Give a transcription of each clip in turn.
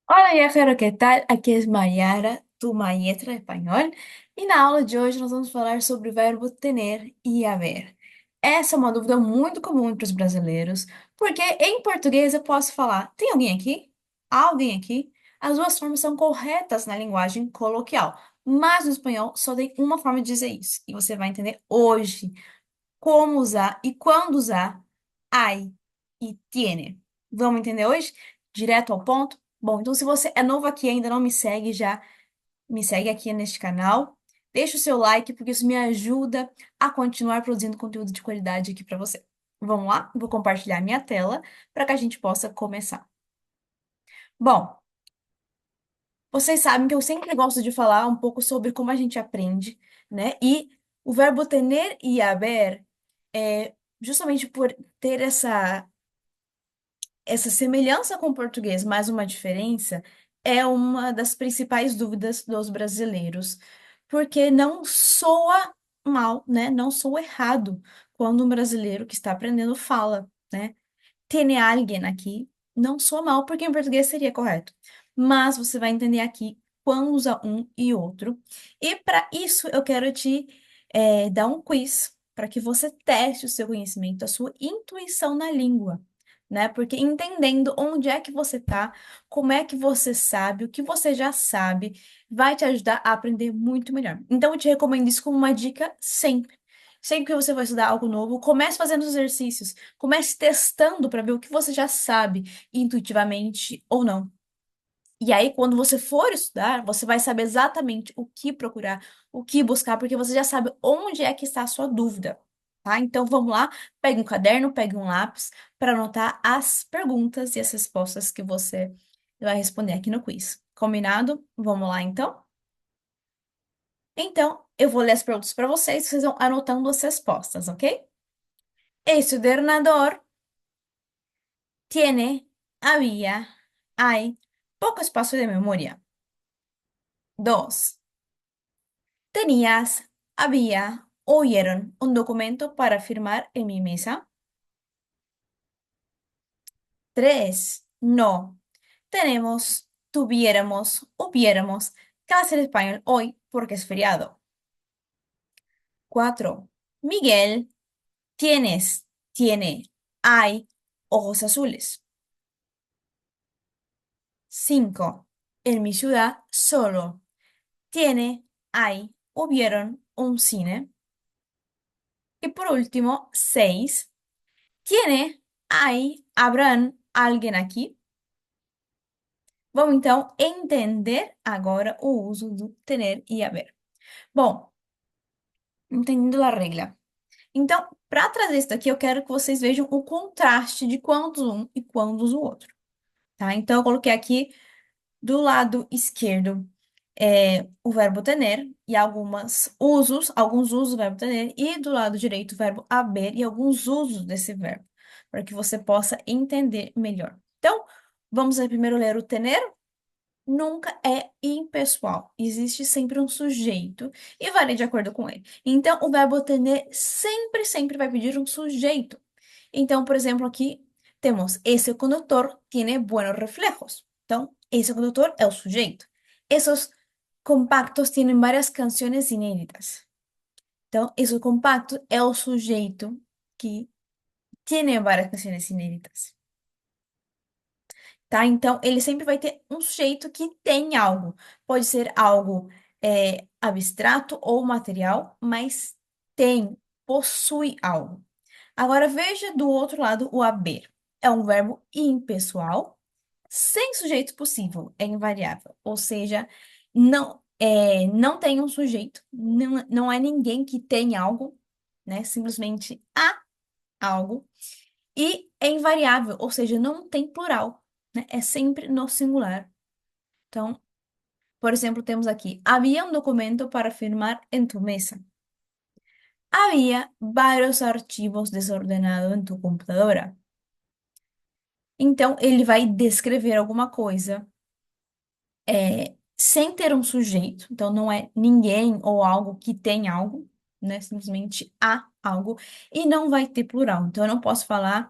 Hola viajero, ¿qué tal? Aqui é Mayara, tu maestra de espanhol, e na aula de hoje nós vamos falar sobre o verbo tener e haver. Essa é uma dúvida muito comum entre os brasileiros, porque em português eu posso falar: tem alguém aqui? Há alguém aqui? As duas formas são corretas na linguagem coloquial, mas no espanhol só tem uma forma de dizer isso, e você vai entender hoje como usar e quando usar hay e tiene. Vamos entender hoje? Direto ao ponto? Bom, então se você é novo aqui e ainda não me segue, já me segue aqui neste canal. Deixa o seu like, porque isso me ajuda a continuar produzindo conteúdo de qualidade aqui para você. Vamos lá? Vou compartilhar minha tela para que a gente possa começar. Bom, vocês sabem que eu sempre gosto de falar um pouco sobre como a gente aprende, né? E o verbo tener e haber é justamente por ter essa semelhança com o português, mas uma diferença, é uma das principais dúvidas dos brasileiros, porque não soa mal, né? Não soa errado quando um brasileiro que está aprendendo fala, né? Tiene alguien aqui não soa mal, porque em português seria correto. Mas você vai entender aqui quando usa um e outro. E para isso eu quero te dar um quiz para que você teste o seu conhecimento, a sua intuição na língua, né? Porque entendendo onde é que você tá, como é que você sabe, o que você já sabe, vai te ajudar a aprender muito melhor. Então eu te recomendo isso como uma dica sempre. Sempre que você vai estudar algo novo, comece fazendo os exercícios. Comece testando para ver o que você já sabe intuitivamente ou não. E aí, quando você for estudar, você vai saber exatamente o que procurar, o que buscar, porque você já sabe onde é que está a sua dúvida, tá? Então, vamos lá, pegue um caderno, pegue um lápis para anotar as perguntas e as respostas que você vai responder aqui no quiz. Combinado? Vamos lá, então? Então, eu vou ler as perguntas para vocês, vocês vão anotando as respostas, ok? Este ordenador tiene, había, hay poco espacio de memoria. Dos, tenías, había, oyeron un documento para firmar en mi mesa. Tres, no, tenemos, tuviéramos, hubiéramos clase de español hoy porque es feriado. Cuatro, Miguel, tienes, tiene, hay ojos azules. Cinco, en mi ciudad solo tiene, hay, hubieron un cine. Y por último, seis, tiene, hay, habrán alguien aqui. Vamos então entender agora o uso do tener e haver. Bom, entendendo a regra. Então, para trazer isso daqui, eu quero que vocês vejam o contraste de quando usa um e quando usa o outro, tá? Então, eu coloquei aqui do lado esquerdo o verbo tener e alguns usos do verbo tener, e do lado direito o verbo haver e alguns usos desse verbo, para que você possa entender melhor. Então, vamos primeiro ler o tener. Nunca é impessoal, existe sempre um sujeito e varia de acordo com ele. Então, o verbo tener sempre, sempre vai pedir um sujeito. Então, por exemplo, aqui temos: esse condutor tiene buenos reflejos. Então, esse condutor é o sujeito. Esos compactos tienen varias canciones inéditas. Então, esse compacto é o sujeito que tiene várias canções inéditas, tá? Então, ele sempre vai ter um sujeito que tem algo. Pode ser algo abstrato ou material, mas tem, possui algo. Agora, veja do outro lado o haver. É um verbo impessoal, sem sujeito possível, é invariável. Ou seja, não tem um sujeito, não é ninguém que tem algo, né? Simplesmente há algo. E é invariável, ou seja, não tem plural, né? É sempre no singular. Então, por exemplo, temos aqui: havia um documento para firmar em tu mesa. Había varios archivos desordenados en tu computadora. Então, ele vai descrever alguma coisa sem ter um sujeito. Então, não é ninguém ou algo que tem algo, né? Simplesmente há algo. E não vai ter plural. Então, eu não posso falar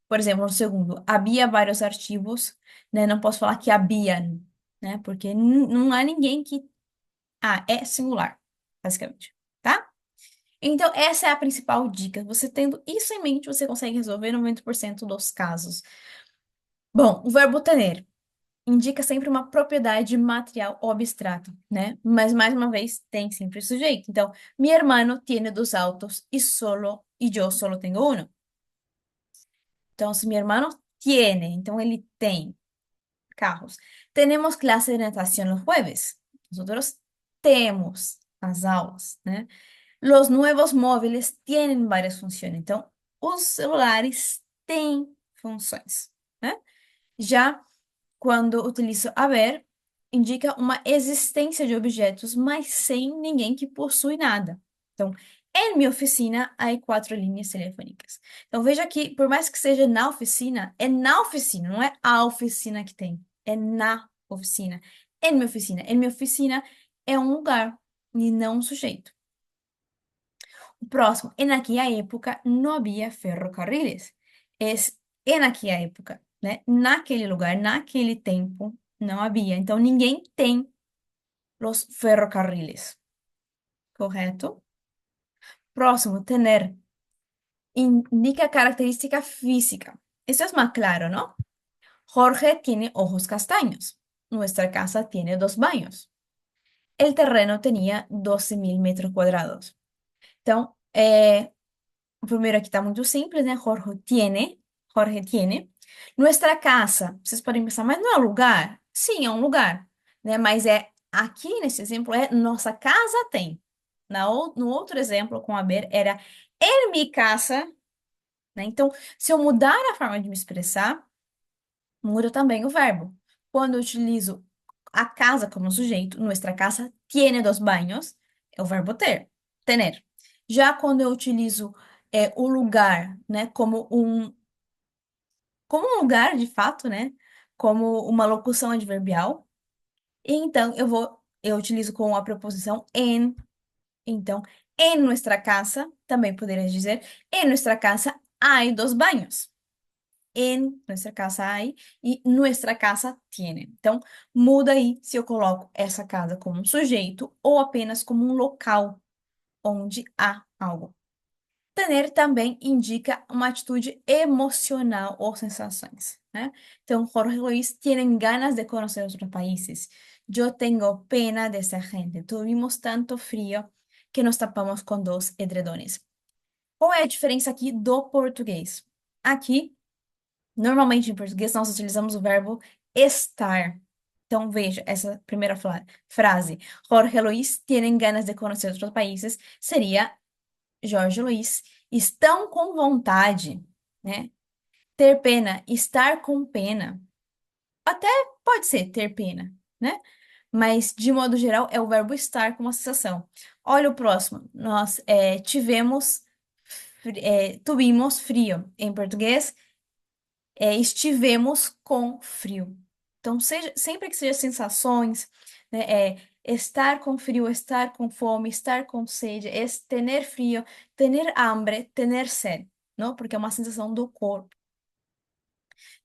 Por exemplo, no segundo, havia vários arquivos, né? Não posso falar que haviam, né? Porque não há ninguém que. Ah, é singular, basicamente, tá? Então, essa é a principal dica. Você tendo isso em mente, você consegue resolver 90% dos casos. Bom, o verbo tener indica sempre uma propriedade material ou abstrata, né? Mas, mais uma vez, tem sempre sujeito. Então, mi hermano tiene dos autos y yo solo tengo uno. Então, se mi hermano tiene, então ele tem carros. Tenemos clase de natación los jueves. Nosotros temos as aulas, né? Los nuevos móviles tienen varias funciones. Então, os celulares têm funções, né? Já quando utilizo haver, indica uma existência de objetos, mas sem ninguém que possui nada. Então, em minha oficina há quatro linhas telefônicas. Então, veja que, por mais que seja na oficina, é na oficina, não é a oficina que tem. É na oficina. Em minha oficina. Em minha oficina é um lugar e não um sujeito. O próximo, en aquella época não havia ferrocarriles. É en aquella época, né? Naquele lugar, naquele tempo, não havia. Então, ninguém tem los ferrocarriles, correto? Próximo, tener. Indica característica física. Esto es más claro, ¿no? Jorge tiene ojos castaños. Nuestra casa tiene dos baños. El terreno tenía 12.000 metros cuadrados. Então, o primeiro aqui está muito simples, né? Jorge tiene. Jorge tiene. Nuestra casa. Vocês podem pensar, mas não é um lugar? Sim, é um lugar, né? Mas aqui nesse exemplo nossa casa tem. No outro exemplo com a ver era en mi casa, né? Então, se eu mudar a forma de me expressar, muda também o verbo. Quando eu utilizo a casa como sujeito, nuestra casa tiene dos baños, é o verbo ter, tener. Já quando eu utilizo o lugar, né, como um lugar de fato, né, como uma locução adverbial, e então eu utilizo com a preposição en. Então, en nuestra casa, também poderia dizer, en nuestra casa hay dos baños. En nuestra casa hay e nuestra casa tiene. Então, muda aí se eu coloco essa casa como um sujeito ou apenas como um local onde há algo. Tener também indica uma atitude emocional ou sensações, né? Então, Jorge e Luis tienen ganas de conocer otros países. Yo tengo pena de esa gente. Tuvimos tanto frío que nos tapamos com dos edredones. Qual é a diferença aqui do português? Aqui, normalmente em português, nós utilizamos o verbo estar. Então, veja essa primeira frase. Jorge e Luis tienen ganas de conhecer outros países. Seria Jorge e Luis estão com vontade, né? Ter pena, estar com pena. Até pode ser ter pena, né? Mas, de modo geral, é o verbo estar com uma sensação. Olha o próximo. Nós tuvimos frio. Em português, estivemos com frio. Então, sempre que seja sensações, né, estar com frio, estar com fome, estar com sede, ter frio, ter hambre, ter sed, não? Porque é uma sensação do corpo.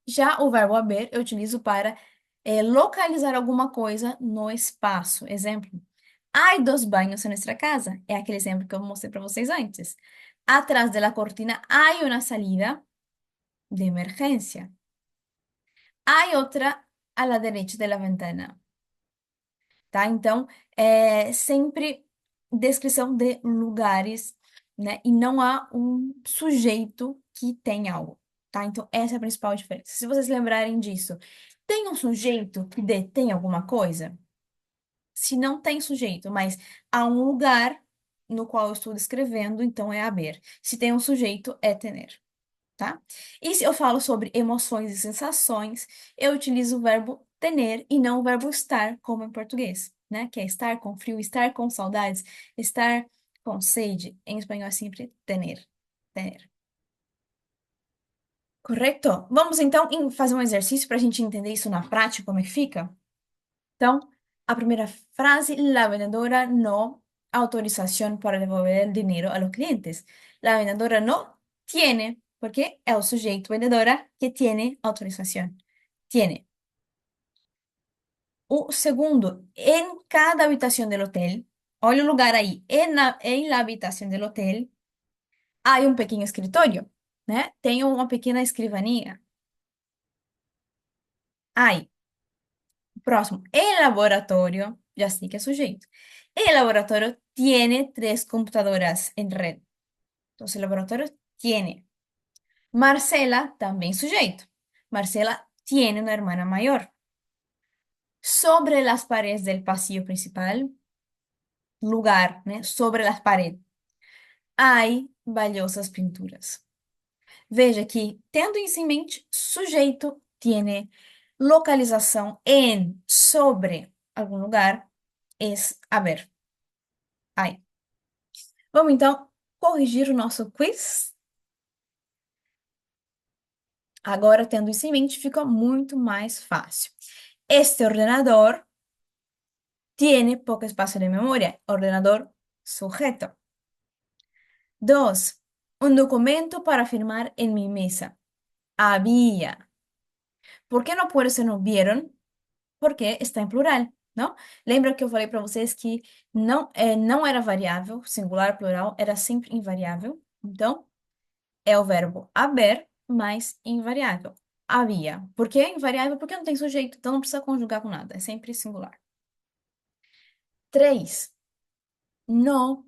Já o verbo haver eu utilizo para localizar alguma coisa no espaço. Exemplo, hay dos baños en nuestra casa. É aquele exemplo que eu mostrei para vocês antes. Atrás de la cortina hay una salida de emergência. Hay otra a la derecha de la ventana, tá? Então, é sempre descrição de lugares, né? E não há um sujeito que tem algo, tá? Então, essa é a principal diferença. Se vocês lembrarem disso, tem um sujeito que detém alguma coisa? Se não tem sujeito, mas há um lugar no qual eu estou descrevendo, então é haver. Se tem um sujeito, é tener. Tá? E se eu falo sobre emoções e sensações, eu utilizo o verbo tener e não o verbo estar, como em português, né? Que é estar com frio, estar com saudades, estar com sede. Em espanhol é sempre tener. Tener. Correto? Vamos então fazer um exercício para a gente entender isso na prática, como é que fica? Então, a primeira frase, la vendedora no autorización para devolver el dinero a los clientes. La vendedora no tiene porque é o sujeito vendedora que tiene autorización. Tiene. O segundo, en cada habitación del hotel, olha o lugar aí, en la habitación del hotel, hay um pequeno escritório, né? Tem uma pequena escrivaninha. Aí, próximo, el laboratorio, ya sí que es sujeito. El laboratorio tiene tres computadoras en red. Entonces, el laboratorio tiene. Marcela, también sujeito. Marcela tiene una hermana mayor. Sobre las paredes del pasillo principal, lugar, né? Sobre las paredes, hay valiosas pinturas. Veja que, tendo isso em mente, sujeito tiene localização em, sobre algum lugar, es a ver. Aí. Vamos então corrigir o nosso quiz. Agora, tendo isso em mente, fica muito mais fácil. Este ordenador tiene poco espacio de memoria. Ordenador sujeto. Dos, un documento para firmar en mi mesa. Había. ¿Por qué no puede ser no vieron? Porque está em plural, não? Lembra que eu falei para vocês que não era variável, singular, plural, era sempre invariável. Então, é o verbo haber mais invariável. Havia. Por que invariável? Porque não tem sujeito, então não precisa conjugar com nada, é sempre singular. Três. No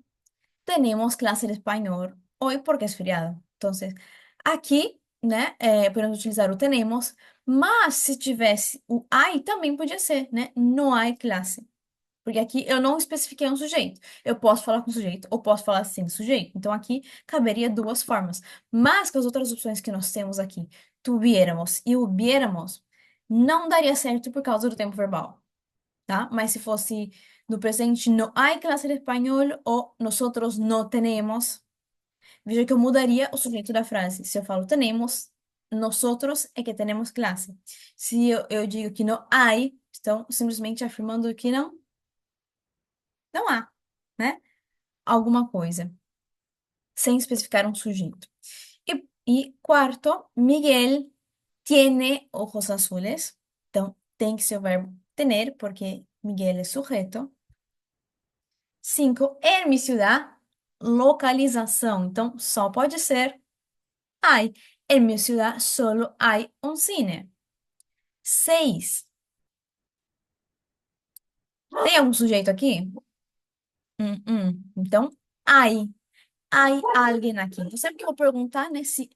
tenemos clase de espanhol hoy porque es feriado. Entonces, aqui, né, podemos utilizar o tenemos, mas se tivesse o hay, também podia ser, né? No hay clase. Porque aqui eu não especifiquei um sujeito. Eu posso falar com sujeito ou posso falar sem sujeito. Então aqui caberia duas formas. Mas com as outras opções que nós temos aqui, tuviéramos e hubiéramos, não daria certo por causa do tempo verbal, tá? Mas se fosse no presente, no hay clase de espanhol ou nosotros no tenemos, veja que eu mudaria o sujeito da frase. Se eu falo tenemos, nosotros é que tenemos clase. Se eu digo que no hay, estão simplesmente afirmando que não há, né? Alguma coisa, sem especificar um sujeito. E quarto, Miguel tiene ojos azules. Então, tem que ser o verbo tener, porque Miguel é sujeito. Cinco, en mi ciudad, localização. Então, só pode ser hay. En mi ciudad solo hay un cine. Seis, tem algum sujeito aqui? Então, hay. Hay alguien aqui. Então, sempre que eu vou perguntar, né, se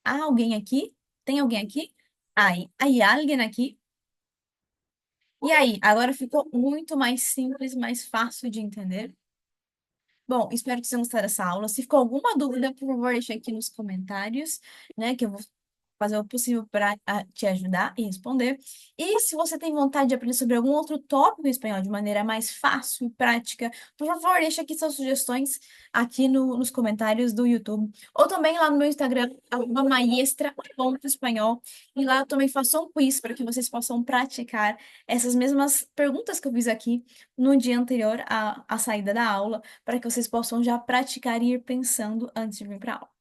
há alguém aqui, tem alguém aqui? Hay alguien aqui? E aí, agora ficou muito mais simples, mais fácil de entender. Bom, espero que vocês tenham gostado dessa aula. Se ficou alguma dúvida, por favor, deixe aqui nos comentários, né? Que eu vou fazer o possível para te ajudar e responder. E se você tem vontade de aprender sobre algum outro tópico em espanhol de maneira mais fácil e prática, por favor, deixe aqui suas sugestões aqui nos comentários do YouTube. Ou também lá no meu Instagram, @maestra.espanhol. E lá eu também faço um quiz para que vocês possam praticar essas mesmas perguntas que eu fiz aqui no dia anterior à saída da aula, para que vocês possam já praticar e ir pensando antes de vir para a aula.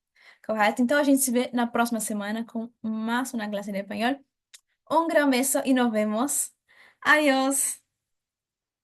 Correto? Então a gente se vê na próxima semana com mais uma clase de espanhol. Um gran beso e nos vemos. Adiós!